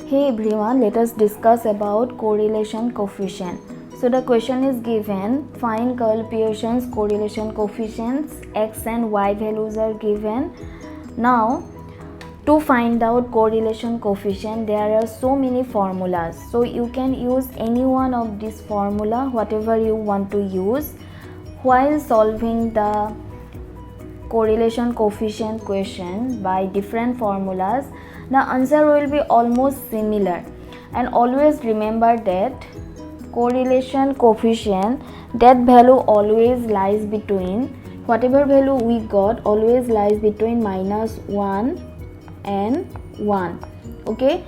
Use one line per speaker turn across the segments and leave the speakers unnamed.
Hey everyone, let us discuss about correlation coefficient. So the question is given, find Karl Pearson's correlation coefficients, x and y values are given. Now to find out correlation coefficient, there are so many formulas. So you can use any one of this formula, whatever you want to use, while solving the correlation coefficient question by different formulas. The answer will be almost similar, and always remember that correlation coefficient, that value always lies between, whatever value we got always lies between -1 and 1. Okay,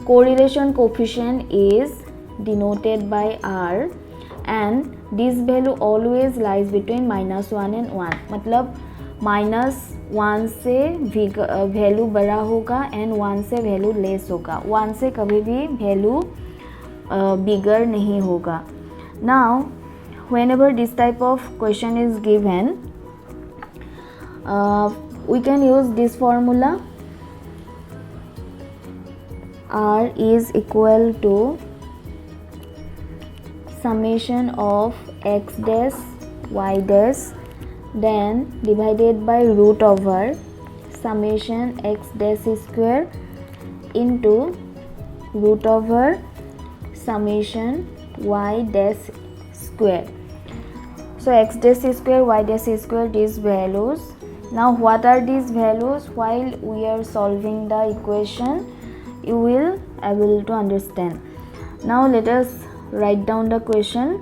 correlation coefficient is denoted by R and this value always lies between -1 and 1. मतलब -1 से value बड़ा होगा and 1 से value less होगा. 1 से कभी भी value बिगर नहीं होगा. Now whenever this type of question is given, we can use this formula. R is equal to summation of x dash y dash then divided by root over summation x dash square into root over summation y dash square. So x dash square, y dash square, these values. Now what are these values? While we are solving the equation, you will able to understand. Now let us write down the question.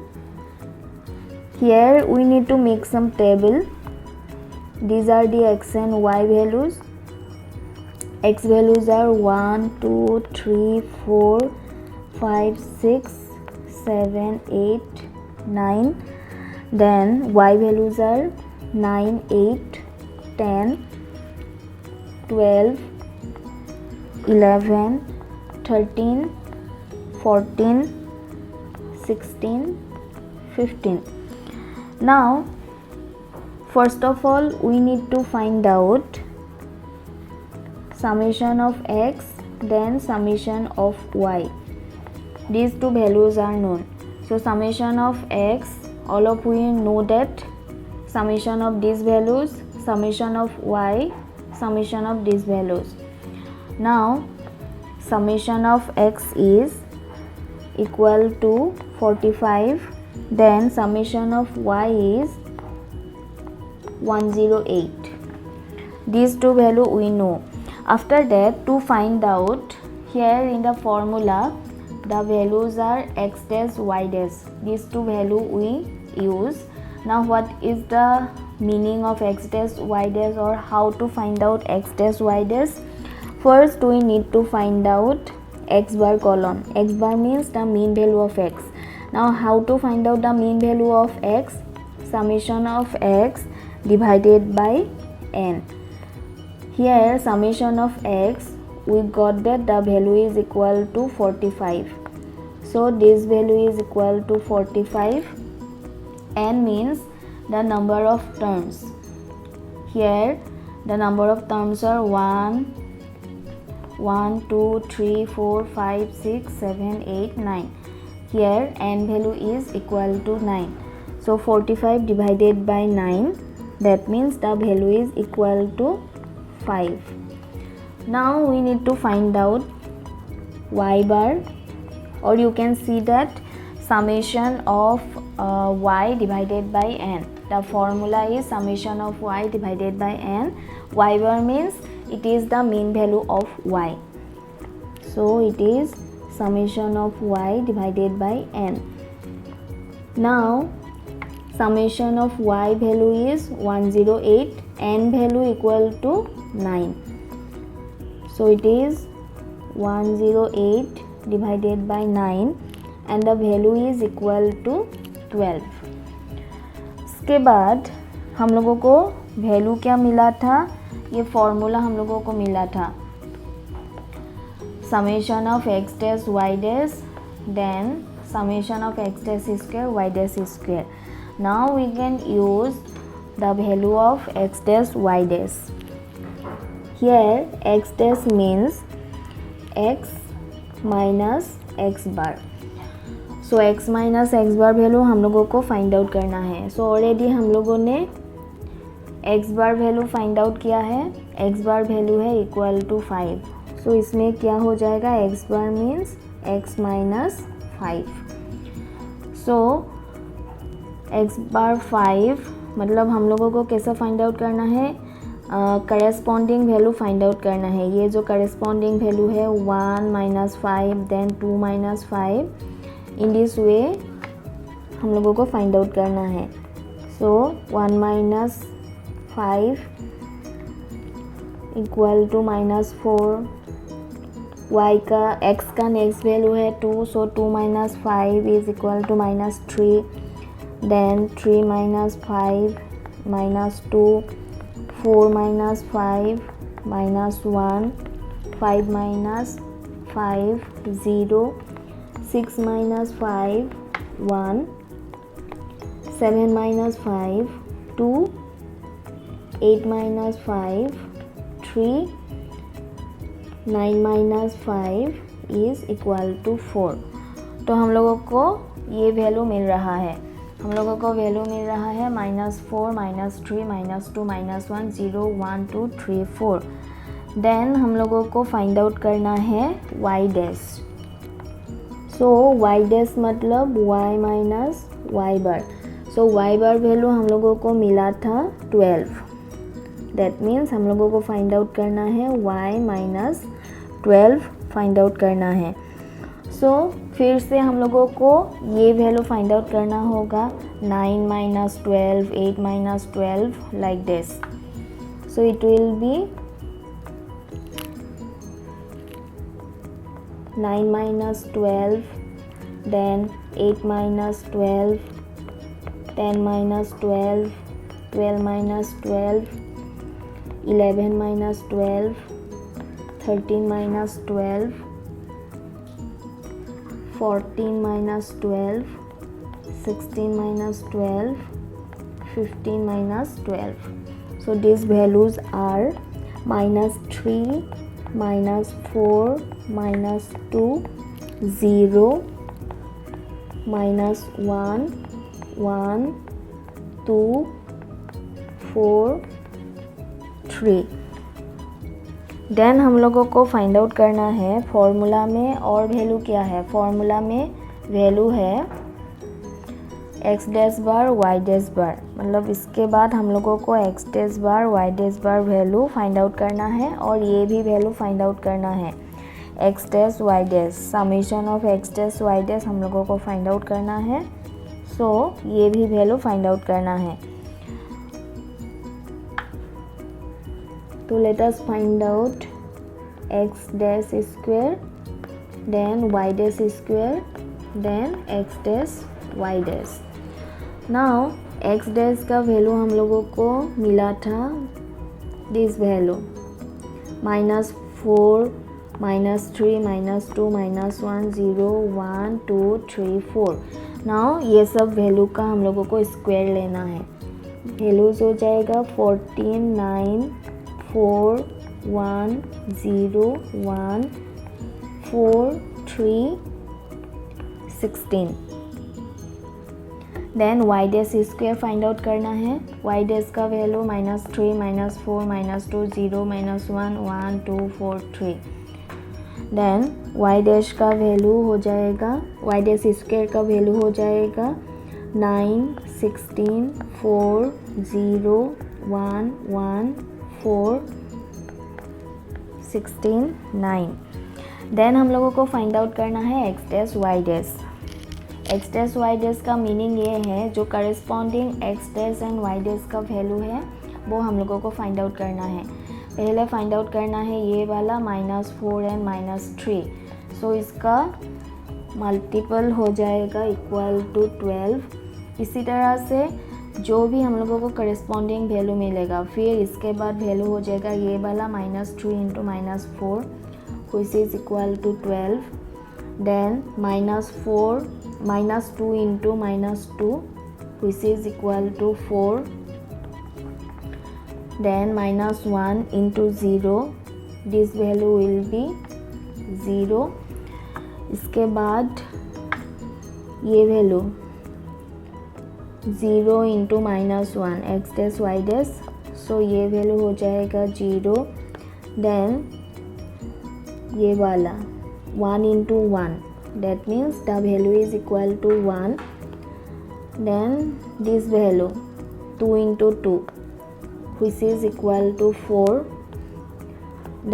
Here we need to make some table. These are the x and y values. X values are 1, 2, 3, 4, 5, 6, 7, 8, 9. Then y values are 9, 8, 10, 12, 11, 13, 14, 16, 15. Now first of all we need to find out summation of x then summation of y. These two values are known. So summation of x, all of we know that summation of these values, summation of y, summation of these values. Now summation of x is equal to 45, then summation of y is 108. These two value we know. After that, to find out, here in the formula the values are x dash y dash. These two value we use. Now what is the meaning of x dash y dash, or how to find out x dash y dash? First we need to find out x bar column. X bar means the mean value of x. Now how to find out the mean value of x? Summation of x divided by n. Here summation of x, we got that the value is equal to 45. So this value is equal to 45. N means the number of terms. Here the number of terms are 1, 2, 3, 4, 5, 6, 7, 8, 9. Here n value is equal to 9. So 45 divided by 9, that means the value is equal to 5. Now we need to find out y bar, or you can see that summation of y divided by n. The formula is summation of y divided by n. Y bar means it is the mean value of y. So it is summation of y divided by n. Now summation of y value is 108, n value equal to 9. So it is 108 divided by 9 and the value is equal to 12. इसके बाद हम लोगों को value क्या मिला था? ये formula हम लोगों को मिला था. Summation of x dash y dash then summation of x dash square y dash square. Now we can use the value of x dash y dash. Here x dash means x minus x bar. So x minus x bar value हम लोगों को find out करना है। So already हम लोगों ने x बार value find out किया है। x बार वैल्यू है इक्वल टू 5। सो इसमें क्या हो जाएगा, x बार मीन्स x माइनस 5। सो x बार 5 मतलब हम लोगों को कैसा फाइंड आउट करना है, करेस्पॉन्डिंग वैल्यू फाइंड आउट करना है। ये जो करेस्पॉन्डिंग वैल्यू है 1 minus 5 then 2 minus 5, in this way हम लोगों को फाइंड आउट करना है। So 1 minus 5 equal to minus 4, y का x का नेक्स्ट वैल्यू है 2, so 2 minus 5 is equal to minus 3, then 3 minus 5 minus 2, 4 minus 5 minus 1, 5 minus 5 0, 6 minus 5 1, 7 minus 5 2, 8 minus 5 3, 9 minus 5 is equal to 4। तो हम लोगों को ये वैल्यू मिल रहा है। हम लोगों को वैल्यू मिल रहा है -4 -3 -2 -1 0 1 2 3 4। देन हम लोगों को फाइंड आउट करना है y डैश। सो y डैश मतलब y माइनस y बार। सो y बार वैल्यू हम लोगों को मिला था 12। दैट मीन्स हम लोगों को फाइंड आउट करना है y माइनस 12 फाइंड आउट करना है। सो फिर से हम लोगों को ये वैल्यू फाइंड आउट करना होगा 9 minus 12 8 minus 12 like this. So it will B 9 minus 12, then 8 minus 12, 10 minus 12, 12 minus 12, 11 minus 12, 13 minus 12, 14 minus 12, 16 minus 12, 15 minus 12. So these values are -3, -4, -2, 0, -1, 1, 2, 4, 3। Then हम लोगों को फाइंड आउट करना है फॉर्मूला में और वैल्यू क्या है। फॉर्मूला में वैल्यू है x डैश बार y डैश बार, मतलब इसके बाद हम लोगों को x डैश बार y डैश बार वैल्यू फाइंड आउट करना है और ये भी वैल्यू फाइंड आउट करना है x dash y dash, summation of x dash y dash हम लोगों को फाइंड आउट करना है। सो ये भी वैल्यू फाइंड आउट करना है। तो let us find out x dash square then y dash square then x dash y dash. Now x dash का वैल्यू हम लोगों को मिला था दिस वैल्यू -4 -3 -2 -1 0 1 2 3 4। नाउ ये सब वैल्यू का हम लोगों को स्क्वायर लेना है। वैल्यूज हो जाएगा 14 9 4 1 0 1 4 3 16। Then y dash square find out करना है। y डैश का वैल्यू -3 -4 -2 0 -1 1 2 4 3। देन y डैश का वैल्यू हो जाएगा, y डैश स्क्वायर का वैल्यू हो जाएगा 9 16 4 0 1 1 4 16 9। देन हम लोगों को फाइंड आउट करना है x dash y dash. x dash y dash का मीनिंग ये है जो corresponding x dash and y dash का वैल्यू है वो हम लोगों को फाइंड आउट करना है। पहले फाइंड आउट करना है ये वाला -4 एंड -3। सो इसका मल्टीपल हो जाएगा इक्वल टू 12। इसी तरह से जो भी हम लोगों को करस्पॉन्डिंग वैल्यू मिलेगा फिर इसके बाद वैल्यू हो जाएगा ये वाला -3 into -4 which is equal to 12। Then -2 into -2 which is equal to 4। then -1 into 0, this value will be 0। इसके बाद ये value 0 into -1 x dash y dash, so ये वैल्यू हो जाएगा 0। देन ये वाला 1 into 1, that means the value is equal to 1. Then this value 2 into 2, which is equal to 4.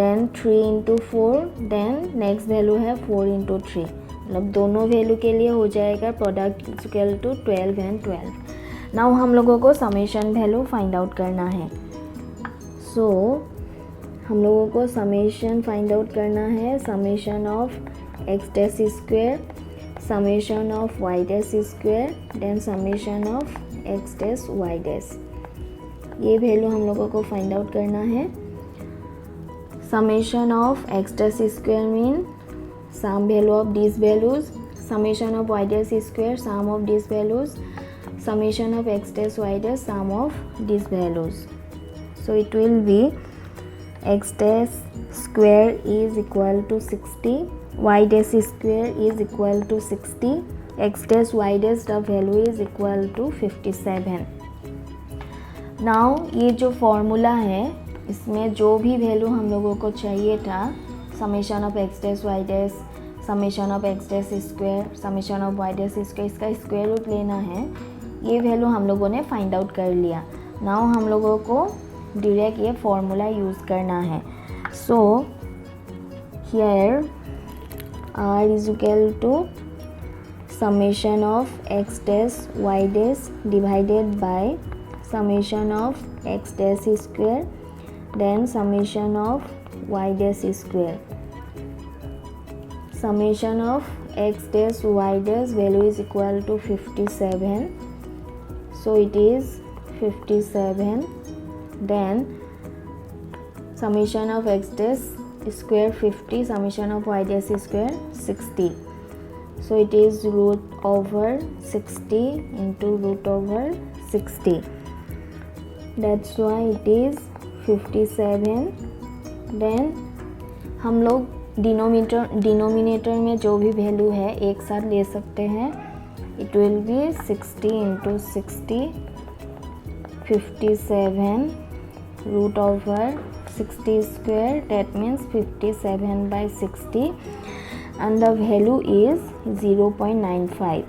Then 3 into 4, then next value है 4 into 3, मतलब दोनों value के लिए हो जाएगा product equal to 12 and 12। Now हम लोगों को समेशन वैल्यू फाइंड आउट करना है। सो हम लोगों को समेशन फाइंड आउट करना है, summation of x dash square, summation of y dash square, then summation of x dash y dash. ये वैल्यू हम लोगों को फाइंड आउट करना है। Summation of x dash square mean sum value of this values, summation of y dash square sum of this values, summation of x dash y dash sum of this values. So it will be x dash square is equal to 60, y dash square is equal to 60, x dash y dash the value is equal to 57। now ये जो formula है इसमें जो भी value हम लोगों को चाहिए था, summation of x dash y dash, summation of x dash square, summation of y dash square, इसका स्क्वायर रूट लेना है, ये वैल्यू हम लोगों ने फाइंड आउट कर लिया। नाउ हम लोगों को डायरेक्ट ये फॉर्मूला यूज़ करना है। So here r is equal to summation of x dash y dash divided by summation of x dash square, then summation of y dash square, summation of x dash y dash value is equal to 57, so it is 57, then summation of x dash square 50, summation of y dash square 60, so it is root over 60 into root over 60, that's why it is 57। then हम लोग denominator में जो भी value है एक साथ ले सकते हैं, it will be 60 into 60, 57 root over 60 square, that means 57 by 60, and the value is 0.95.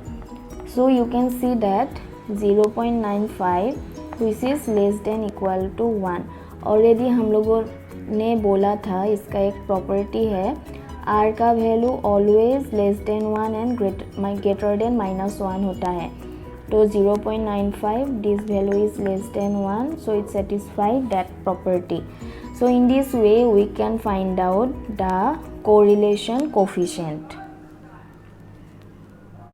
so you can see that 0.95 which is less than equal to 1। Already हम लोगों ने बोला था इसका एक प्रॉपर्टी है, r का value always less than 1 and greater than -1 होता है। तो 0.95 this value is less than 1, so it satisfies that property। So in this way we can find out the correlation coefficient।